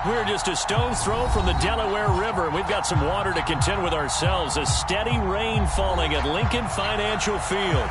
We're just a stone's throw from the Delaware River, and we've got some water to contend with ourselves. A steady rain falling at Lincoln Financial Field.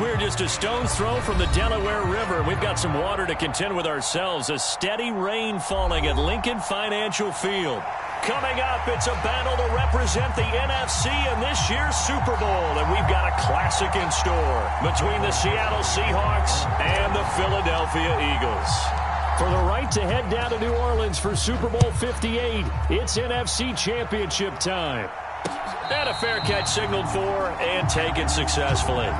We're just a stone's throw from the Delaware River. We've got some water to contend with ourselves. A steady rain falling at Lincoln Financial Field. Coming up, it's a battle to represent the NFC in this year's Super Bowl. And we've got a classic in store between the Seattle Seahawks and the Philadelphia Eagles. For the right to head down to New Orleans for Super Bowl 58, it's NFC Championship time. And a fair catch signaled for and taken successfully.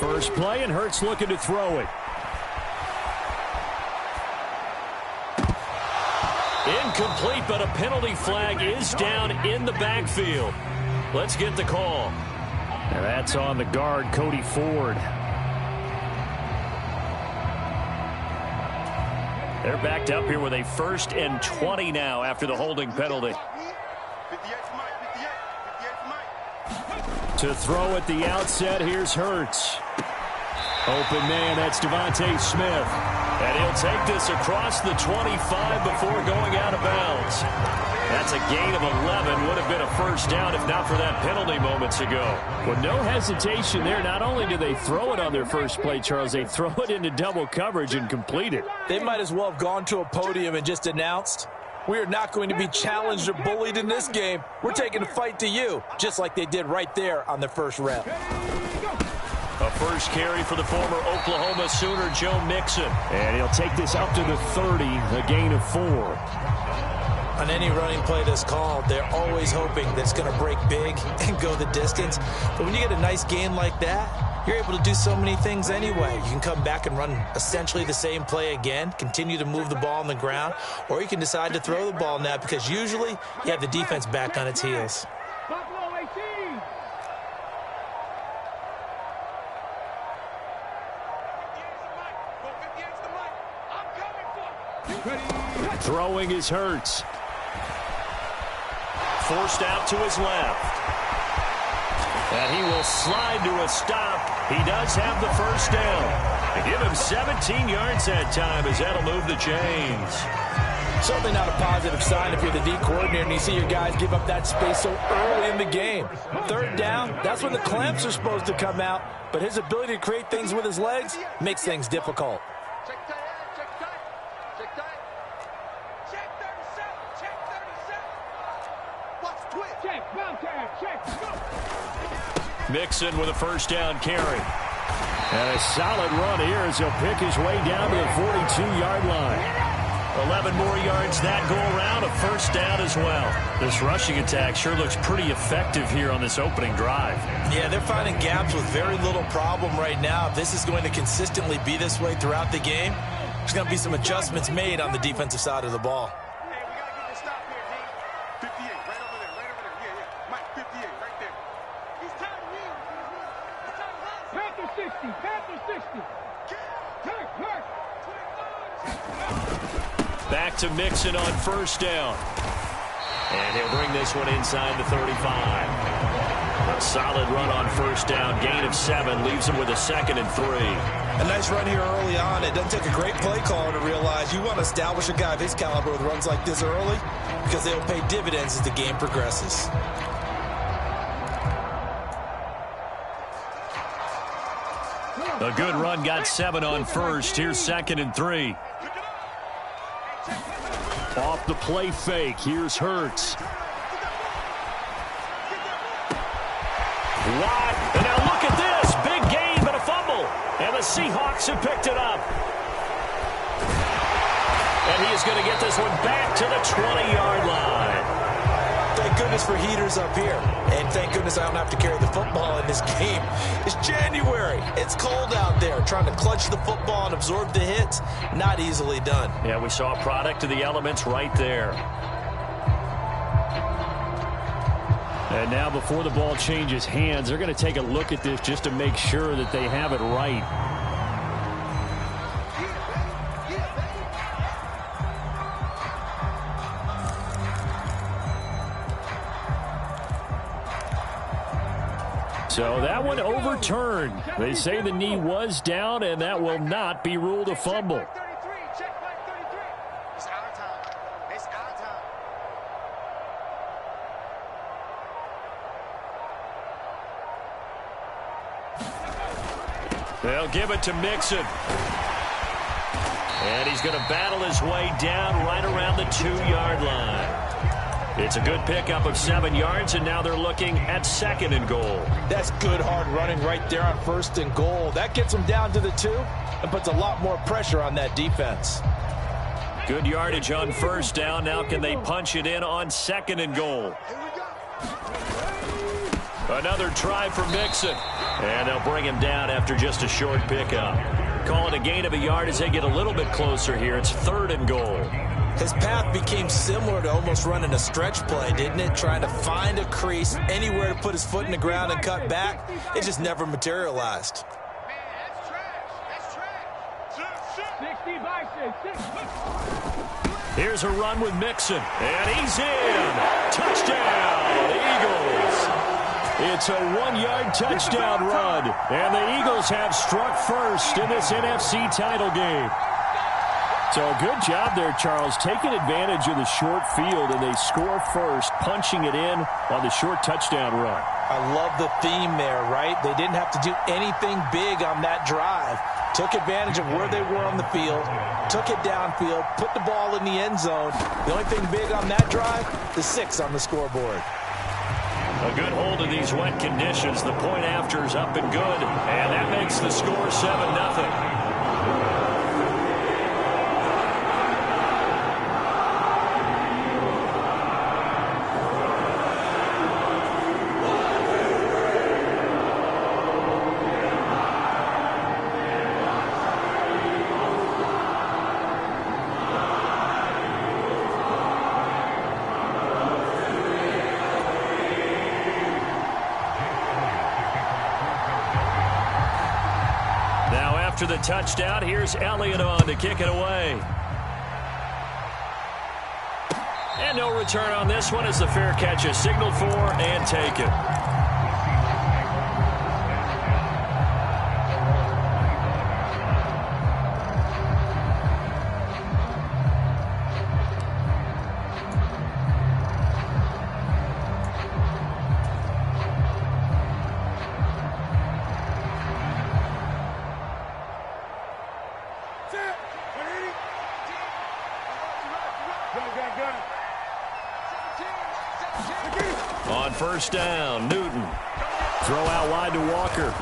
First play, and Hurts looking to throw it. Incomplete, but a penalty flag is down in the backfield. Let's get the call. And that's on the guard, Cody Ford. They're backed up here with a 1st and 20 now after the holding penalty. To throw at the outset, here's Hurts. Open man, that's Devontae Smith. And he'll take this across the 25 before going out of bounds. That's a gain of 11. Would have been a first down if not for that penalty moments ago. Well, no hesitation there. Not only do they throw it on their first play, Charles, they throw it into double coverage and complete it. They might as well have gone to a podium and just announced, we are not going to be challenged or bullied in this game. We're taking a fight to you, just like they did right there on the first rep. A first carry for the former Oklahoma Sooner, Joe Mixon. And he'll take this up to the 30, a gain of 4. On any running play that's called, they're always hoping that it's going to break big and go the distance. But when you get a nice gain like that, you're able to do so many things anyway. You can come back and run essentially the same play again, continue to move the ball on the ground, or you can decide to throw the ball now because usually you have the defense back on its heels. Throwing is Hurts. Forced out to his left. And he will slide to a stop. He does have the first down. They give him 17 yards that time as that'll move the chains. Certainly not a positive sign if you're the D coordinator and you see your guys give up that space so early in the game. Third down, that's when the clamps are supposed to come out. But his ability to create things with his legs makes things difficult. Mixon with a first down carry. And a solid run here as he'll pick his way down to the 42-yard line. 11 more yards that go around, a first down as well. This rushing attack sure looks pretty effective here on this opening drive. Yeah, they're finding gaps with very little problem right now. If this is going to consistently be this way throughout the game, there's going to be some adjustments made on the defensive side of the ball. Back to Mixon on first down. And he'll bring this one inside the 35. A solid run on first down. Gain of 7 leaves him with a 2nd and 3. A nice run here early on. It doesn't take a great play caller to realize you want to establish a guy of his caliber with runs like this early because they'll pay dividends as the game progresses. A good run, got 7 on first. Here's 2nd and 3. Off the play fake. Here's Hurts. Wide. And now look at this. Big gain, but a fumble. And the Seahawks have picked it up. And he is going to get this one back to the 20-yard line. Thank goodness for heaters up here. And thank goodness I don't have to carry the football in this game. It's January. It's cold out there. Trying to clutch the football and absorb the hits, not easily done. Yeah, we saw a product of the elements right there. And now before the ball changes hands, they're going to take a look at this just to make sure that they have it right. So that one overturned. They say the knee was down, and that will not be ruled a fumble. They'll give it to Mixon. And he's going to battle his way down right around the 2-yard line. It's a good pickup of 7 yards, and now they're looking at 2nd and goal. That's good hard running right there on 1st and goal. That gets them down to the 2 and puts a lot more pressure on that defense. Good yardage on first down. Now can they punch it in on 2nd and goal? Another try for Mixon. And they'll bring him down after just a short pickup. Call it a gain of a yard as they get a little bit closer here. It's 3rd and goal. His path became similar to almost running a stretch play, didn't it? Trying to find a crease, anywhere to put his foot in the ground and cut back. It just never materialized. Here's a run with Mixon, and he's in. Touchdown, Eagles. It's a 1-yard touchdown run, and the Eagles have struck first in this NFC title game. So good job there, Charles, taking advantage of the short field, and they score first, punching it in on the short touchdown run. I love the theme there, right? They didn't have to do anything big on that drive. Took advantage of where they were on the field, took it downfield, put the ball in the end zone. The only thing big on that drive, the 6 on the scoreboard. A good hold of these wet conditions. The point after is up and good, and that makes the score 7-0. After the touchdown, here's Elliott on to kick it away. And no return on this one as the fair catch is signaled for and taken. On first down, Newton. Throw out wide to Walker.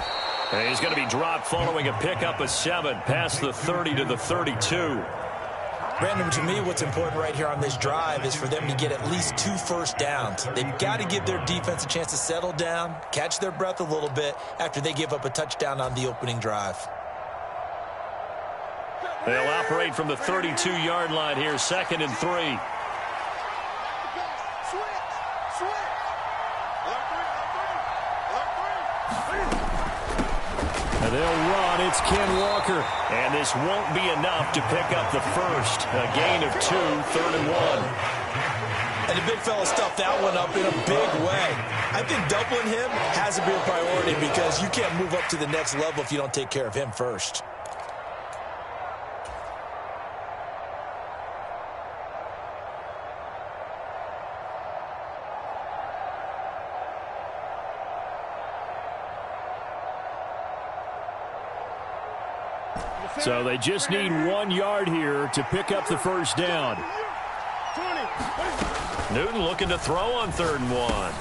And he's going to be dropped following a pickup of 7 past the 30 to the 32. Brandon, to me, what's important right here on this drive is for them to get at least 2 first downs. They've got to give their defense a chance to settle down, catch their breath a little bit after they give up a touchdown on the opening drive. They'll operate from the 32-yard line here, 2nd and 3. And they'll run. It's Ken Walker. And this won't be enough to pick up the first. A gain of 2, 3rd and 1. And the big fella stuffed that one up in a big way. I think doubling him has to be a priority because you can't move up to the next level if you don't take care of him first. So they just need 1 yard here to pick up the first down. Newton looking to throw on 3rd and 1.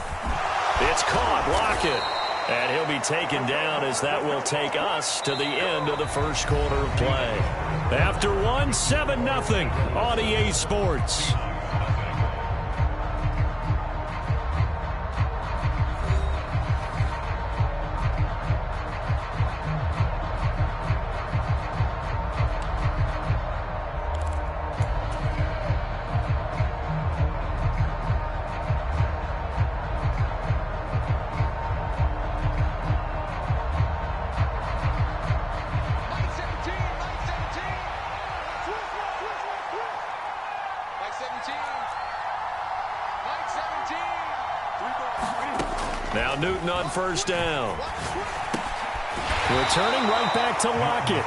It's caught. Lockett. And he'll be taken down as that will take us to the end of the first quarter of play. After 1, 7-0 on EA Sports. Now Newton on first down. Returning right back to Lockett.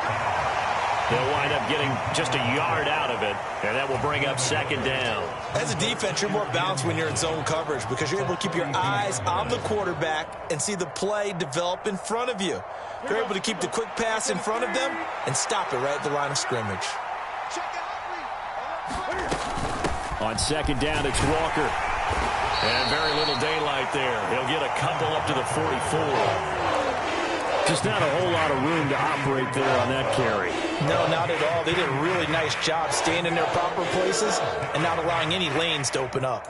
They'll wind up getting just a yard out of it, and that will bring up 2nd down. As a defense, you're more balanced when you're in zone coverage because you're able to keep your eyes on the quarterback and see the play develop in front of you. You're able to keep the quick pass in front of them and stop it right at the line of scrimmage. On 2nd down, it's Walker. And very little daylight there. He'll get a couple up to the 44. Just not a whole lot of room to operate there on that carry. No, not at all. They did a really nice job staying in their proper places and not allowing any lanes to open up.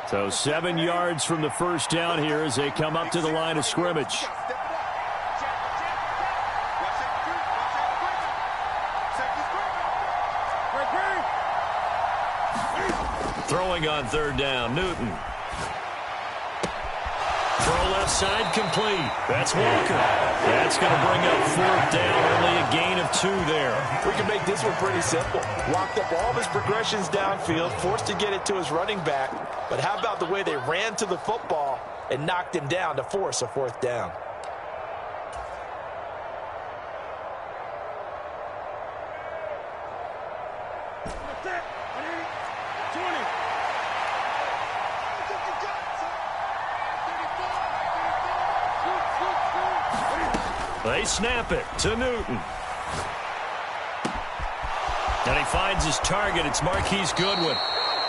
So 7 yards from the first down here as they come up to the line of scrimmage. Throwing on 3rd down, Newton. Throw left side complete. That's Walker. That's going to bring up 4th down, only a gain of 2 there. We can make this one pretty simple. Locked up all of his progressions downfield, forced to get it to his running back. But how about the way they ran to the football and knocked him down to force a 4th down? They snap it to Newton. And he finds his target. It's Marquise Goodwin.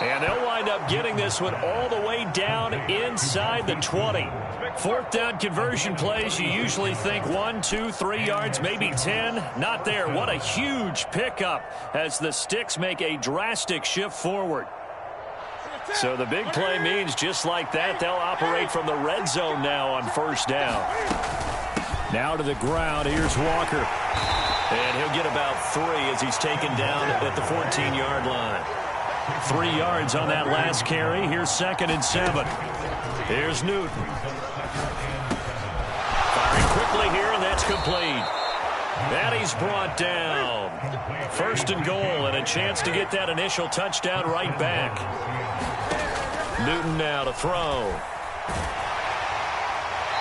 And they'll wind up getting this one all the way down inside the 20. 4th down conversion plays, you usually think 1, 2, 3 yards, maybe 10. Not there. What a huge pickup as the Sticks make a drastic shift forward. So the big play means just like that, they'll operate from the red zone now on first down. Now to the ground. Here's Walker. And he'll get about 3 as he's taken down at the 14-yard line. 3 yards on that last carry. Here's 2nd and 7. Here's Newton. Firing quickly here, and that's complete. And he's brought down. 1st and goal, and a chance to get that initial touchdown right back. Newton now to throw.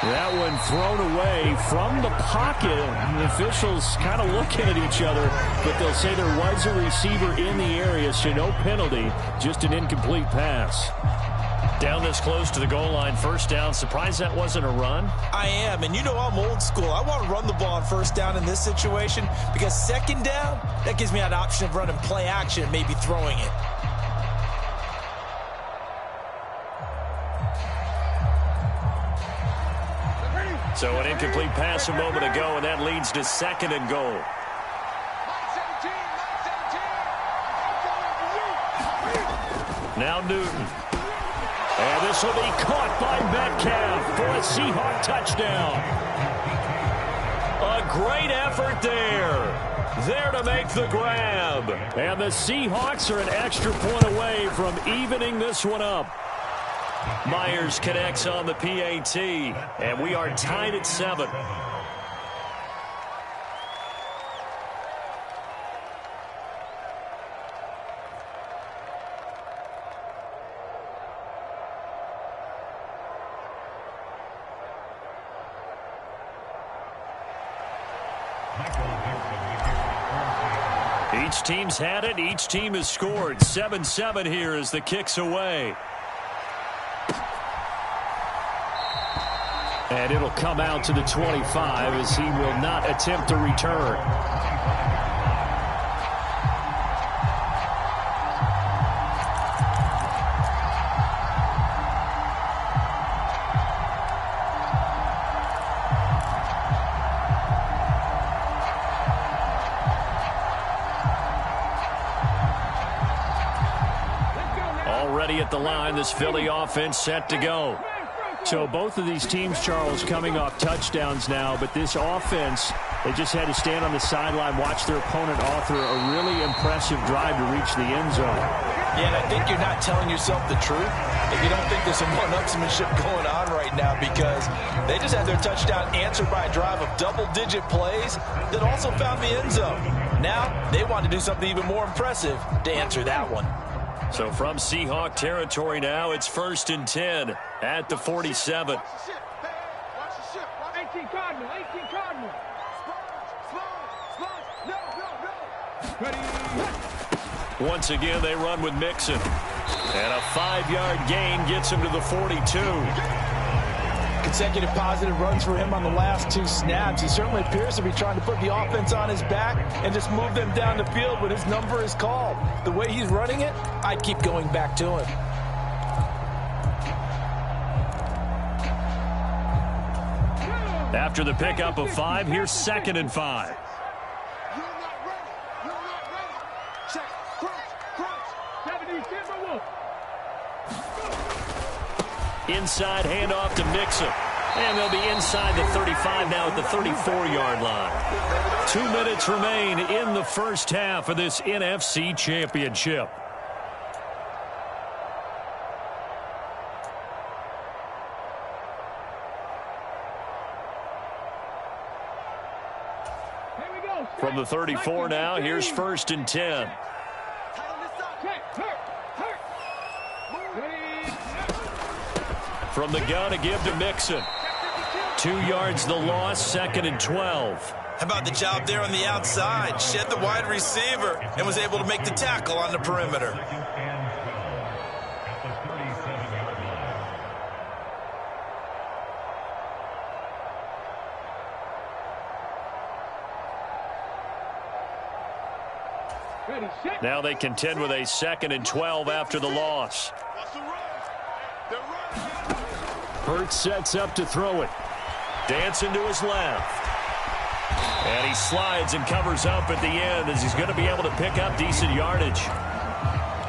That one thrown away from the pocket. The officials kind of looking at each other, but they'll say there was a receiver in the area, so no penalty, just an incomplete pass. Down this close to the goal line, 1st down. Surprised that wasn't a run? I am, and you know I'm old school. I want to run the ball on 1st down in this situation because 2nd down, that gives me an option of running play action and maybe throwing it. So an incomplete pass a moment ago, and that leads to 2nd and goal. Now Newton. And this will be caught by Metcalf for a Seahawk touchdown. A great effort there. There to make the grab. And the Seahawks are an extra point away from evening this one up. Myers connects on the PAT, and we are tied at 7. Each team's had it. Each team has scored. 7-7 here as the kick's away. And it'll come out to the 25 as he will not attempt to return. Already at the line, this Philly offense set to go. So both of these teams, Charles, coming off touchdowns now, but this offense, they just had to stand on the sideline, watch their opponent author a really impressive drive to reach the end zone. Yeah, and I think you're not telling yourself the truth if you don't think there's some one-upsmanship going on right now, because they just had their touchdown answered by a drive of double-digit plays that also found the end zone. Now they want to do something even more impressive to answer that one. So from Seahawk territory now, it's 1st and 10 at the 47. Once again, they run with Mixon. And a 5-yard gain gets him to the 42. Consecutive positive runs for him on the last 2 snaps. He certainly appears to be trying to put the offense on his back and just move them down the field when his number is called. The way he's running it, I'd keep going back to him. After the pickup of 5, here's 2nd and 5. Inside handoff to Mixon. And they'll be inside the 35 now at the 34-yard line. 2 minutes remain in the first half of this NFC Championship. From the 34 now, here's 1st and 10. From the gun, a give to Mixon. 2 yards the loss, 2nd and 12. How about the job there on the outside? Shed the wide receiver and was able to make the tackle on the perimeter. Now they contend with a 2nd and 12 after the loss. Hurts sets up to throw it. Dancing to his left. And he slides and covers up at the end as he's going to be able to pick up decent yardage.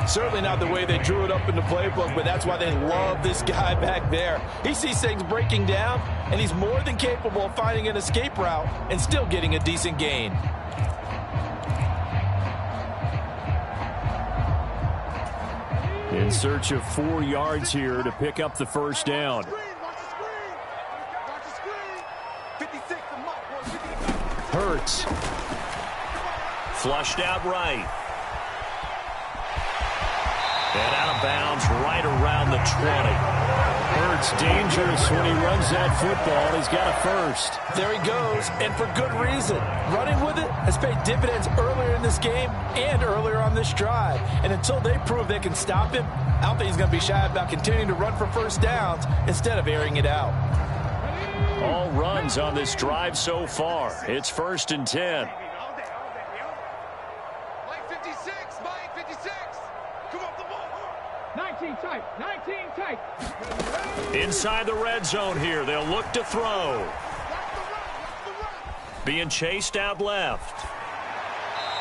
Certainly not the way they drew it up in the playbook, but that's why they love this guy back there. He sees things breaking down, and he's more than capable of finding an escape route and still getting a decent gain. In search of 4 yards here to pick up the first down. Hurts. Flushed out right. And out of bounds right around the 20. Hurts dangerous when he runs that football. He's got a first. There he goes, and for good reason. Running with it has paid dividends earlier in this game and earlier on this drive. And until they prove they can stop him, I don't think he's going to be shy about continuing to run for first downs instead of airing it out. All runs on this drive so far. It's 1st and 10. Mike 56, Mike 56. Come up the ball. 19 tight, 19 tight. Inside the red zone here. They'll look to throw. Being chased out left.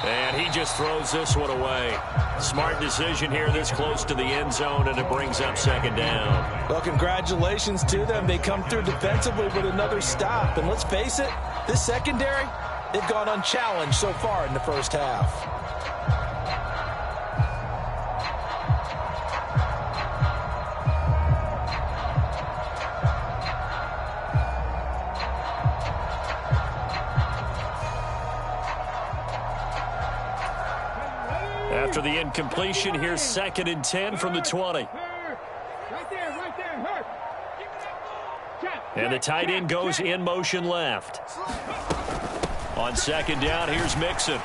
And he just throws this one away. Smart decision here this close to the end zone, and it brings up 2nd down. Well, congratulations to them. They come through defensively with another stop. And let's face it, this secondary, they've gone unchallenged so far in the first half. After the incompletion, here's 2nd and 10 from the 20. And the tight end goes in motion left. On 2nd down, here's Mixon.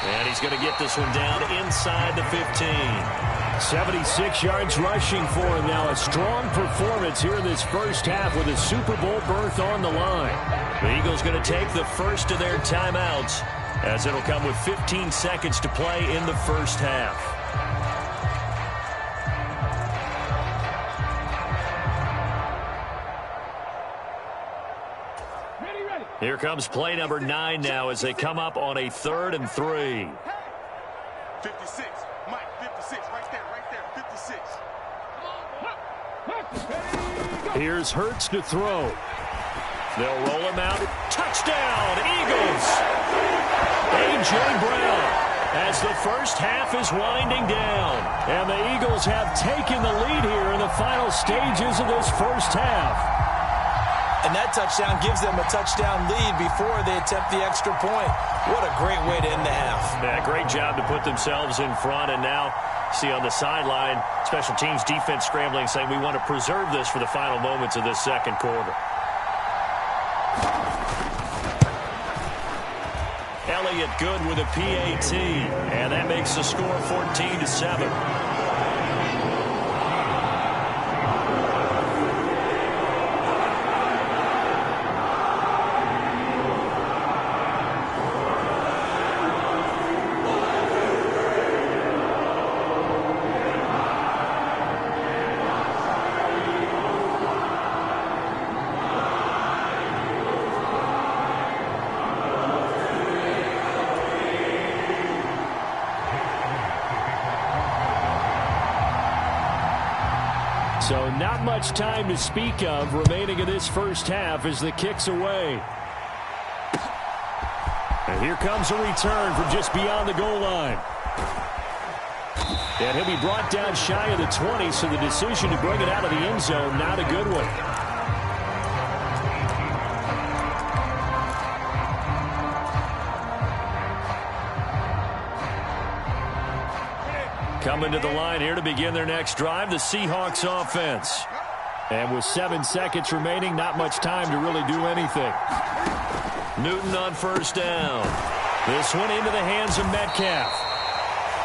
And he's going to get this one down inside the 15. 76 yards rushing for him now. A strong performance here in this first half with a Super Bowl berth on the line. The Eagles going to take the first of their timeouts, as it'll come with 15 seconds to play in the first half. Here comes play number 9 now as they come up on a 3rd and 3. 56, Mike 56, right there, 56. Here's Hurts to throw. They'll roll him out. Touchdown, Eagles! A.J. Brown, as the first half is winding down. And the Eagles have taken the lead here in the final stages of this first half. And that touchdown gives them a touchdown lead before they attempt the extra point. What a great way to end the half. Yeah, great job to put themselves in front. And now, see on the sideline, special teams defense scrambling, saying we want to preserve this for the final moments of this second quarter. Elliott good with a PAT, and that makes the score 14-7. So not much time to speak of remaining in this first half as the kick's away. And here comes a return from just beyond the goal line. And he'll be brought down shy of the 20, so the decision to bring it out of the end zone, not a good one. Coming to the line here to begin their next drive, the Seahawks offense. And with 7 seconds remaining, not much time to really do anything. Newton on first down. This one into the hands of Metcalf.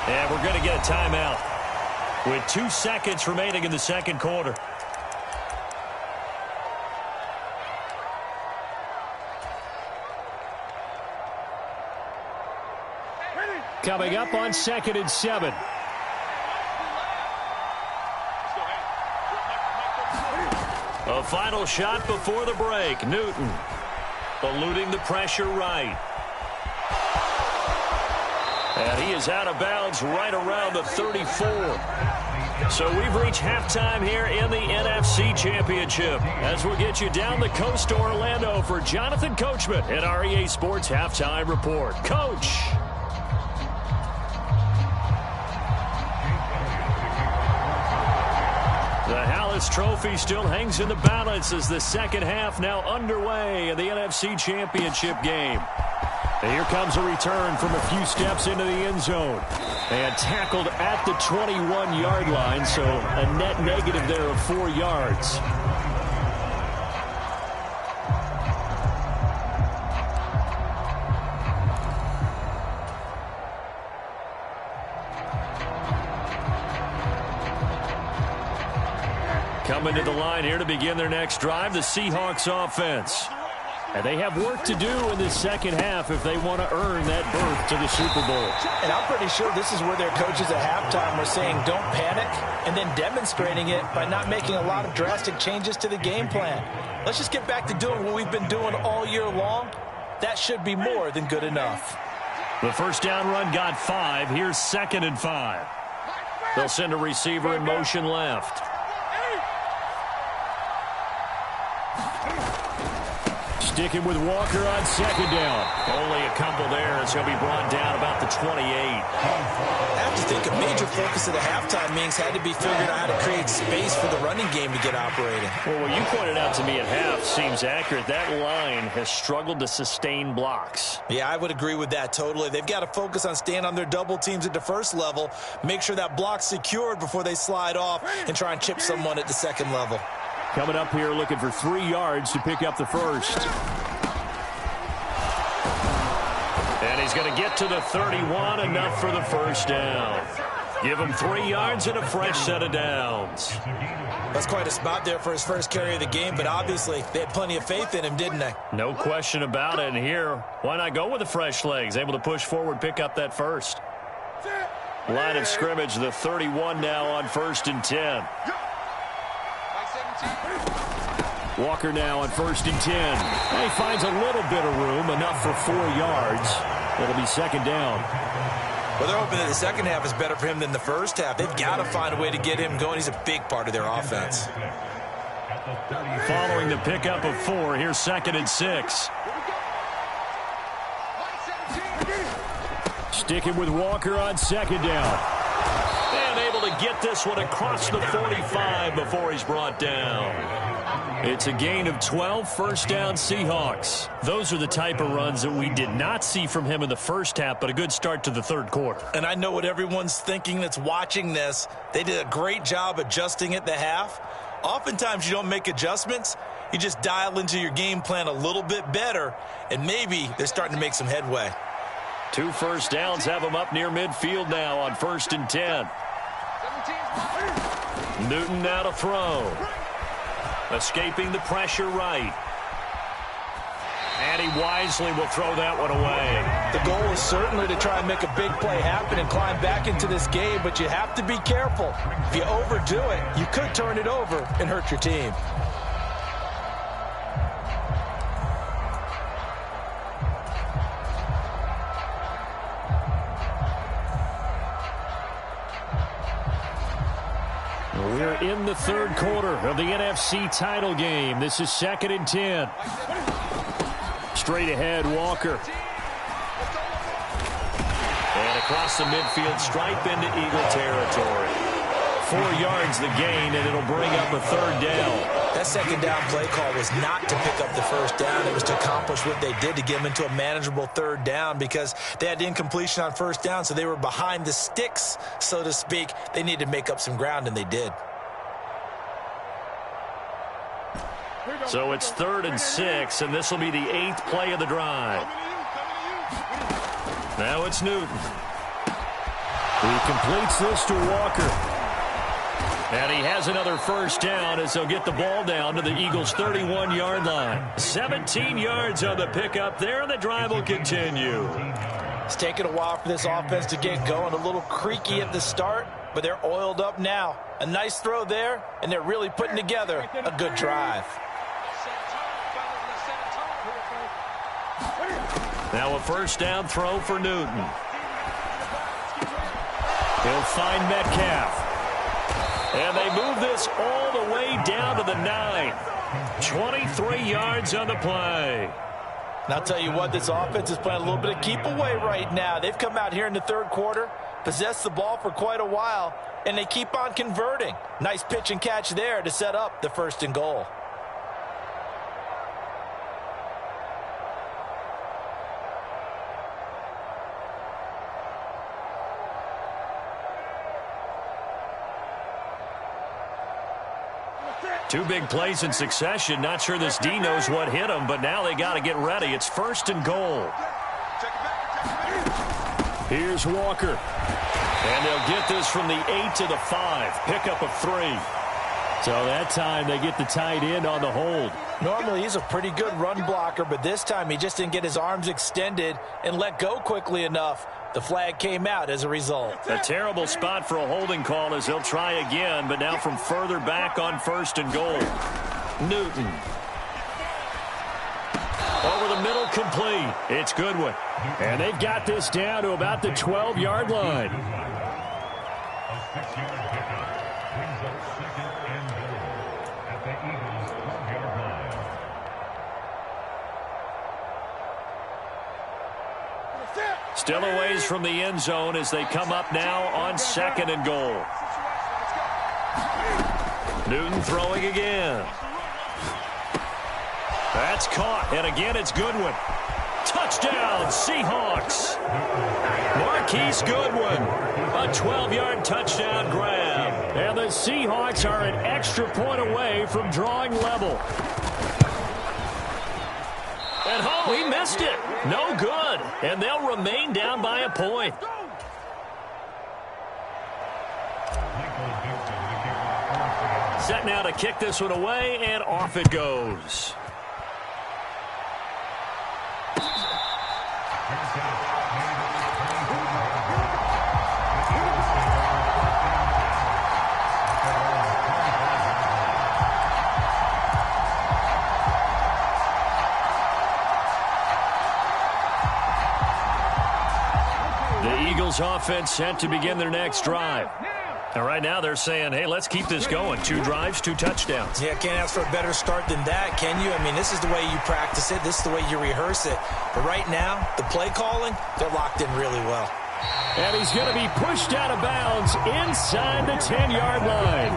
And we're going to get a timeout with 2 seconds remaining in the second quarter. Coming up on 2nd and 7. A final shot before the break. Newton eluding the pressure right. And he is out of bounds right around the 34. So we've reached halftime here in the NFC Championship. As we'll get you down the coast to Orlando for Jonathan Coachman at our EA Sports Halftime Report. Coach. The Hallis Trophy still hangs in the balance as the second half now underway in the NFC Championship game. And here comes a return from a few steps into the end zone. And tackled at the 21-yard line, so a net negative there of 4 yards. Coming to the line here to begin their next drive, the Seahawks offense. And they have work to do in this second half if they want to earn that berth to the Super Bowl. And I'm pretty sure this is where their coaches at halftime were saying don't panic, and then demonstrating it by not making a lot of drastic changes to the game plan. Let's just get back to doing what we've been doing all year long. That should be more than good enough. The first down run got 5. Here's 2nd and 5. They'll send a receiver in motion left. Sticking with Walker on 2nd down. Only a couple there as he'll be brought down about the 28. I have to think a major focus of the halftime meetings had to be figuring out how to create space for the running game to get operating. Well, what you pointed out to me at half seems accurate. That line has struggled to sustain blocks. Yeah, I would agree with that totally. They've got to focus on staying on their double teams at the first level, make sure that block's secured before they slide off and try and chip someone at the second level. Coming up here looking for 3 yards to pick up the first. And he's going to get to the 31, enough for the first down. Give him 3 yards and a fresh set of downs. That's quite a spot there for his first carry of the game, but obviously they had plenty of faith in him, didn't they? No question about it. And here, why not go with the fresh legs? Able to push forward, pick up that first. Line of scrimmage, the 31 now on 1st and 10. Walker now on 1st and 10. And he finds a little bit of room, enough for 4 yards. It'll be 2nd down. Well, they're hoping that the second half is better for him than the first half. They've got to find a way to get him going. He's a big part of their offense. Following the pickup of 4, here's 2nd and 6. Sticking with Walker on 2nd down. And able to get this one across the 45 before he's brought down. It's a gain of 12, first down Seahawks. Those are the type of runs that we did not see from him in the first half, but a good start to the third quarter. And I know what everyone's thinking that's watching this. They did a great job adjusting at the half. Oftentimes you don't make adjustments. You just dial into your game plan a little bit better, and maybe they're starting to make some headway. 2 first downs have him up near midfield now on 1st and 10. Newton now to throw. Escaping the pressure right. And he wisely will throw that one away. The goal is certainly to try and make a big play happen and climb back into this game, but you have to be careful. If you overdo it, you could turn it over and hurt your team. We're in the third quarter of the NFC title game. This is 2nd and 10. Straight ahead, Walker. And across the midfield stripe into Eagle territory. 4 yards the gain, and it'll bring up a 3rd down. That second down play call was not to pick up the first down. It was to accomplish what they did to get them into a manageable 3rd down because they had incompletion on first down, so they were behind the sticks, so to speak. They needed to make up some ground, and they did. So it's 3rd and 6, and this will be the 8th play of the drive. Now it's Newton. He completes this to Walker. And he has another first down as they'll get the ball down to the Eagles' 31-yard line. 17 yards on the pickup there, and the drive will continue. It's taken a while for this offense to get going. A little creaky at the start, but they're oiled up now. A nice throw there, and they're really putting together a good drive. Now a first down throw for Newton. He'll find Metcalf. And they move this all the way down to the 9. 23 yards on the play. And I'll tell you what, this offense is playing a little bit of keep away right now. They've come out here in the third quarter, possessed the ball for quite a while, and they keep on converting. Nice pitch and catch there to set up the 1st and goal. Two big plays in succession. Not sure this D knows what hit him, but now they got to get ready. It's 1st and goal. Here's Walker. And they'll get this from the 8 to the 5. Pickup of 3. So that time they get the tight end on the hold. Normally he's a pretty good run blocker, but this time he just didn't get his arms extended and let go quickly enough. The flag came out as a result. A terrible spot for a holding call as they'll try again, but now from further back on 1st and goal. Newton. Over the middle, complete. It's Goodwin. And they've got this down to about the 12-yard line. Still a ways from the end zone as they come up now on 2nd and goal. Newton throwing again. That's caught, and again it's Goodwin. Touchdown, Seahawks. Marquise Goodwin, a 12-yard touchdown grab. And the Seahawks are an extra point away from drawing level. And oh, he missed it. No good. And they'll remain down by a point. Set now to kick this one away, and off it goes. Offense set to begin their next drive. And right now they're saying, hey, let's keep this going. 2 drives, 2 touchdowns. Yeah, can't ask for a better start than that, can you? I mean, this is the way you practice it. This is the way you rehearse it. But right now, the play calling, they're locked in really well. And he's going to be pushed out of bounds inside the 10-yard line.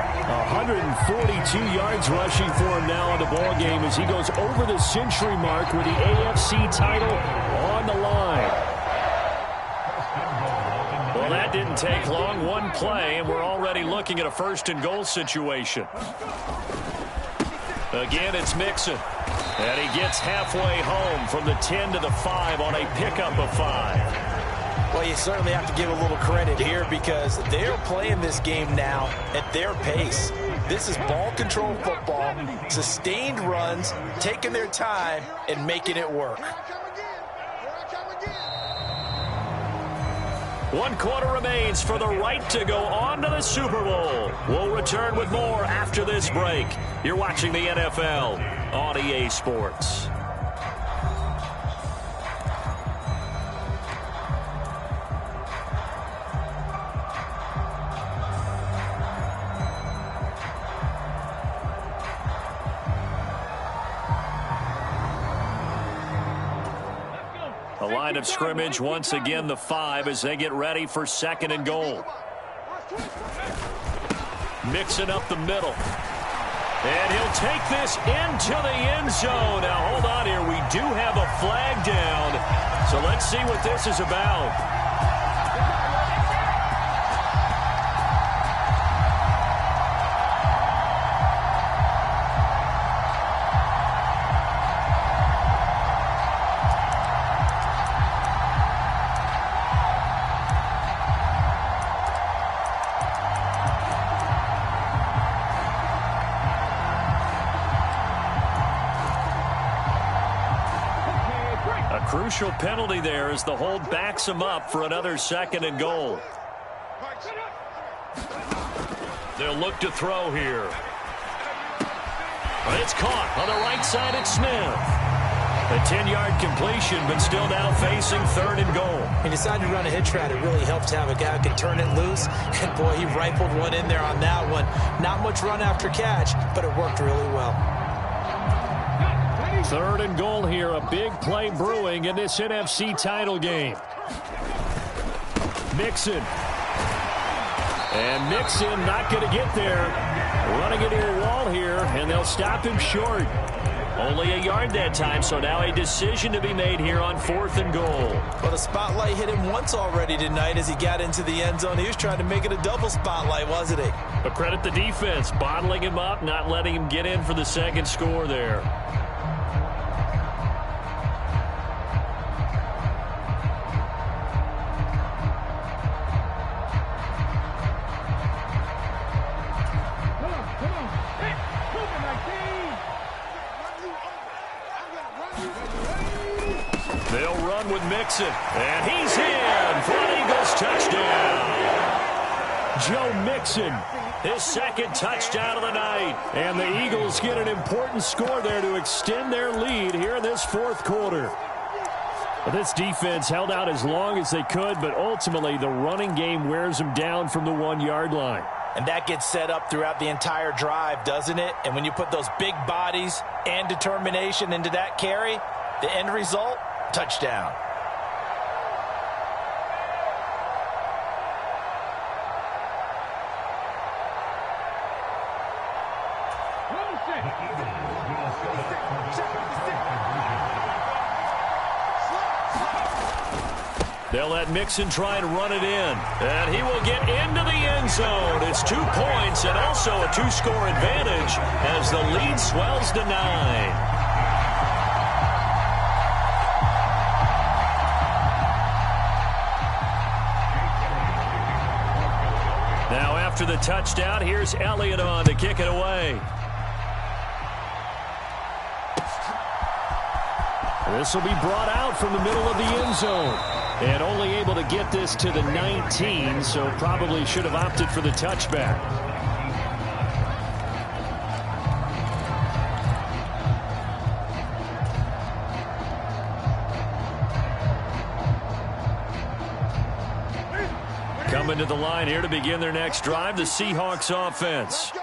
142 yards rushing for him now on the ball game as he goes over the century mark with the AFC title on the line. Well, that didn't take long. 1 play, and we're already looking at a 1st and goal situation. Again, it's Mixon. And he gets halfway home from the 10 to the 5 on a pickup of 5. Well, you certainly have to give a little credit here because they're playing this game now at their pace. This is ball control football, sustained runs, taking their time, and making it work. 1 quarter remains for the right to go on to the Super Bowl. We'll return with more after this break. You're watching the NFL on EA Sports. The line of scrimmage, once again, the 5 as they get ready for 2nd and goal. Mixing up the middle. And he'll take this into the end zone. Now, hold on here. We do have a flag down. So let's see what this is about. Crucial penalty there as the hold backs him up for another 2nd and goal. They'll look to throw here. But it's caught on the right side at Smith. A 10-yard completion, but still now facing 3rd and goal. He decided to run a hitch route. It really helps to have a guy who can turn it loose. And, boy, he rifled one in there on that one. Not much run after catch, but it worked really well. 3rd and goal here. A big play brewing in this NFC title game. Mixon. And Mixon not going to get there. Running into a wall here, and they'll stop him short. Only a yard that time, so now a decision to be made here on 4th and goal. Well, the spotlight hit him once already tonight as he got into the end zone. He was trying to make it a double spotlight, wasn't he? But credit the defense, bottling him up, not letting him get in for the second score there. They'll run with Mixon, and he's in for an Eagles touchdown. Joe Mixon, his second touchdown of the night. And the Eagles get an important score there to extend their lead here in this 4th quarter. This defense held out as long as they could, but ultimately the running game wears them down from the 1-yard line. And that gets set up throughout the entire drive, doesn't it? And when you put those big bodies and determination into that carry, the end result, touchdown. They'll let Mixon try and run it in. And he will get into the end zone. It's 2 points and also a 2-score advantage as the lead swells to 9. Now after the touchdown, here's Elliott on to kick it away. This will be brought out from the middle of the end zone. And only able to get this to the 19, so probably should have opted for the touchback. Coming to the line here to begin their next drive, the Seahawks offense.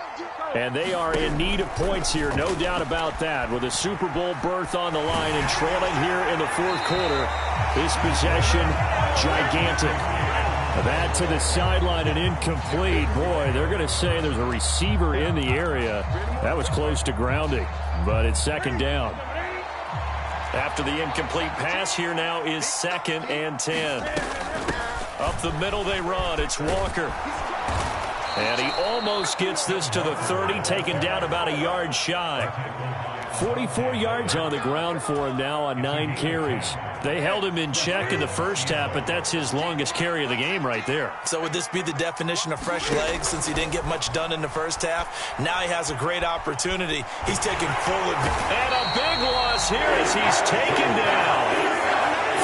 And they are in need of points here, no doubt about that. With a Super Bowl berth on the line and trailing here in the 4th quarter, this possession, gigantic. That to the sideline and incomplete. Boy, they're going to say there's a receiver in the area. That was close to grounding, but it's 2nd down. After the incomplete pass, here now is 2nd and 10. Up the middle they run. It's Walker. And he almost gets this to the 30, taken down about a yard shy. 44 yards on the ground for him now on 9 carries. They held him in check in the first half, but that's his longest carry of the game right there. So would this be the definition of fresh legs since he didn't get much done in the first half? Now he has a great opportunity. He's taking full advantage. And a big loss here as he's taken down.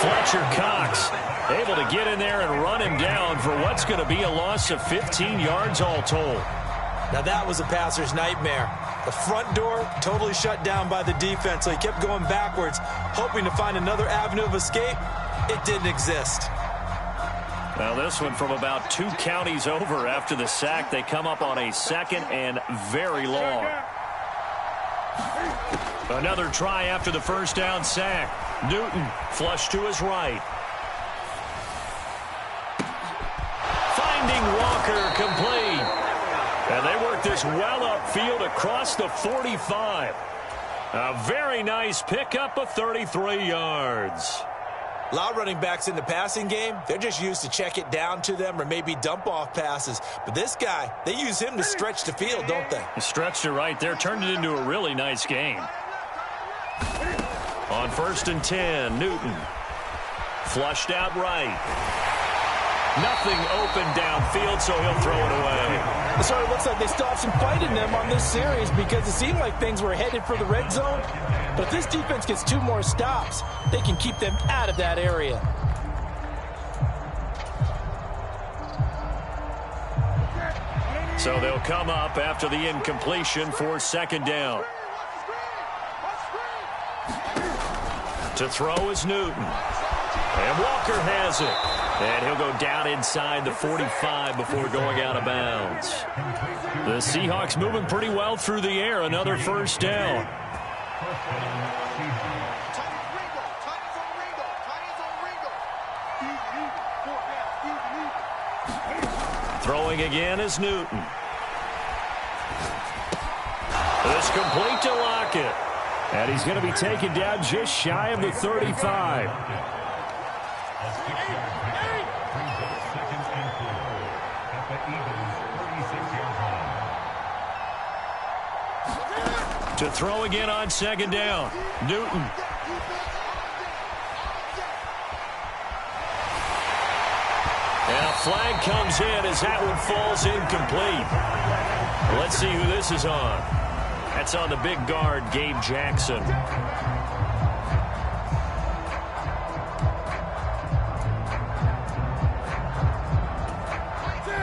Fletcher Cox able to get in there and run him down for what's going to be a loss of 15 yards all told. Now that was a passer's nightmare. The front door totally shut down by the defense, so he kept going backwards, hoping to find another avenue of escape. It didn't exist. Well, this one from about 2 counties over after the sack. They come up on a 2nd and very long. Another try after the first down sack. Newton flush to his right. Finding Walker complete. And they work this well upfield across the 45. A very nice pickup of 33 yards. A lot of running backs in the passing game, they're just used to check it down to them or maybe dump off passes. But this guy, they use him to stretch the field, don't they? Stretched it right there, turned it into a really nice game. On 1st and 10, Newton. Flushed out right. Nothing open downfield, so he'll throw it away. So it looks like they still have some fight in them on this series because it seemed like things were headed for the red zone. But if this defense gets 2 more stops, they can keep them out of that area. So they'll come up after the incompletion for 2nd down. To throw is Newton. And Walker has it. And he'll go down inside the 45 before going out of bounds. The Seahawks moving pretty well through the air. Another 1st down. Throwing again is Newton. It's complete to Lockett. And he's going to be taken down just shy of the 35. To throw again on second down. Newton. And a flag comes in as that one falls incomplete. Let's see who this is on. That's on the big guard, Gabe Jackson.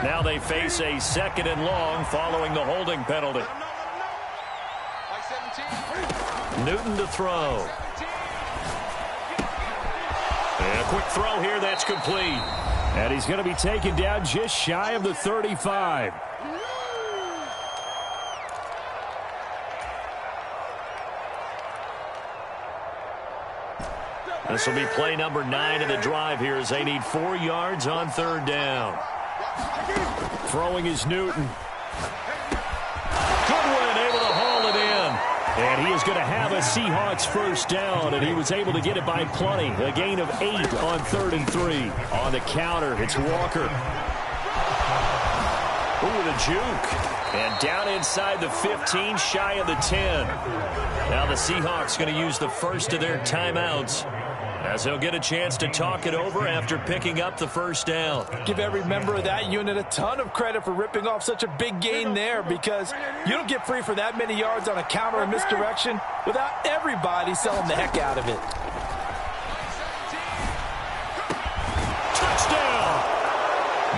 Now they face a 2nd and long following the holding penalty. Newton to throw. And a quick throw here, that's complete. And he's going to be taken down just shy of the 35. This will be play number 9 of the drive here as they need 4 yards on 3rd down. Throwing is Newton. Goodwin able to haul it in. And he is going to have a Seahawks first down, and he was able to get it by plenty. A gain of 8 on 3rd and 3. On the counter, it's Walker. Ooh, the juke. And down inside the 15, shy of the 10. Now the Seahawks going to use the first of their timeouts as they'll get a chance to talk it over after picking up the first down. Give every member of that unit a ton of credit for ripping off such a big gain there, because you don't get free for that many yards on a counter or misdirection without everybody selling the heck out of it. Touchdown!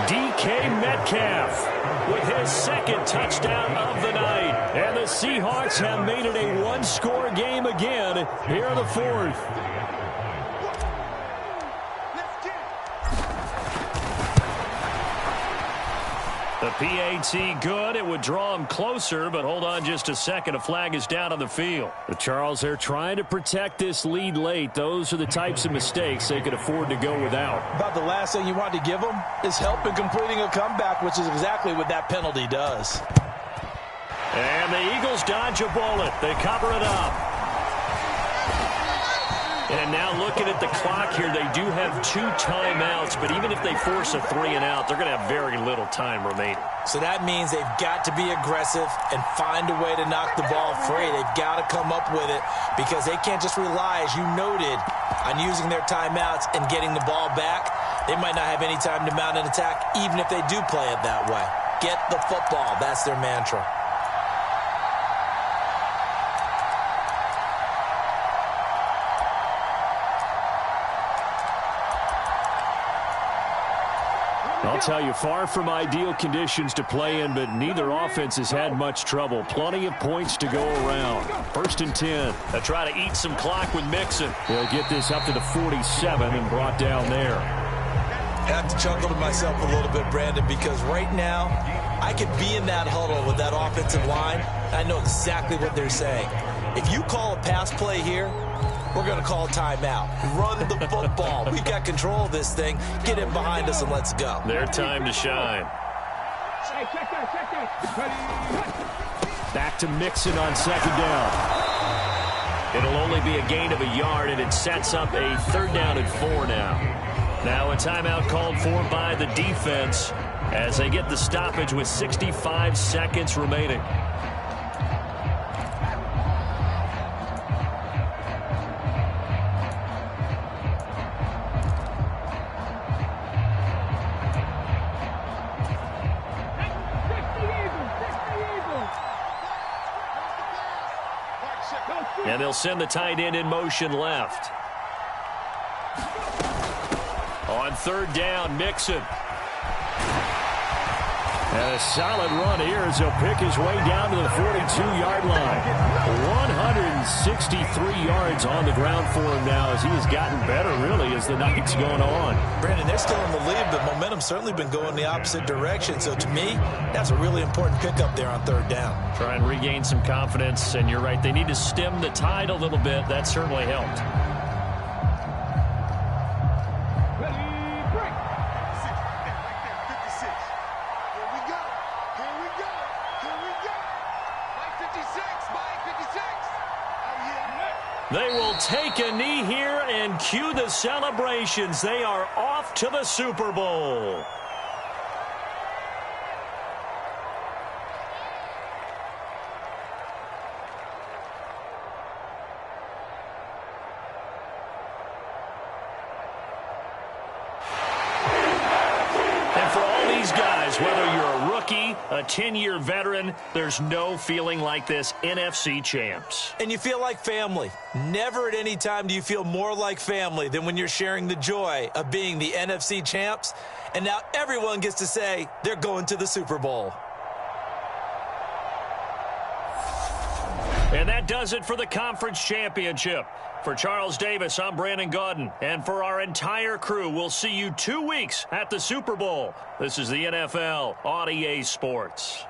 DK Metcalf with his 2nd touchdown of the night. And the Seahawks have made it a one-score game again here in the 4th. The PAT good. It would draw him closer, but hold on just a second. A flag is down on the field. Charles, they're trying to protect this lead late. Those are the types of mistakes they could afford to go without. About the last thing you want to give them is help in completing a comeback, which is exactly what that penalty does. And the Eagles dodge a bullet. They cover it up. And now looking at the clock here, they do have 2 timeouts, but even if they force a 3 and out, they're going to have very little time remaining. So that means they've got to be aggressive and find a way to knock the ball free. They've got to come up with it, because they can't just rely, as you noted, on using their timeouts and getting the ball back. They might not have any time to mount an attack, even if they do play it that way. Get the football. That's their mantra. I'll tell you, far from ideal conditions to play in, but neither offense has had much trouble. Plenty of points to go around. 1st and 10. They'll try to eat some clock with Mixon. They'll get this up to the 47 and brought down there. I have to chuckle to myself a little bit, Brandon, because right now I could be in that huddle with that offensive line. I know exactly what they're saying. If you call a pass play here, we're going to call a timeout. Run the football. We've got control of this thing. Get in behind us and let's go. Their time to shine. Back to Mixon on 2nd down. It'll only be a gain of a yard, and it sets up a 3rd down and 4 now. Now a timeout called for by the defense as they get the stoppage with 65 seconds remaining. And they'll send the tight end in motion left. On 3rd down, Mixon. And a solid run here as he'll pick his way down to the 42-yard line. 163 yards on the ground for him now as he has gotten better, really, as the night's going on. Brandon, they're still in the lead, but momentum's certainly been going the opposite direction. So to me, that's a really important pickup there on 3rd down. Try and regain some confidence, and you're right, they need to stem the tide a little bit. That certainly helped. They will take a knee here and cue the celebrations. They are off to the Super Bowl. And for all these guys, whether you're a rookie, a 10-year veteran, there's no feeling like this NFC champs. And you feel like family. Never at any time do you feel more like family than when you're sharing the joy of being the NFC champs. And now everyone gets to say they're going to the Super Bowl. And that does it for the conference championship. For Charles Davis, I'm Brandon Gaudin. And for our entire crew, we'll see you 2 weeks at the Super Bowl. This is the NFL on EA Sports.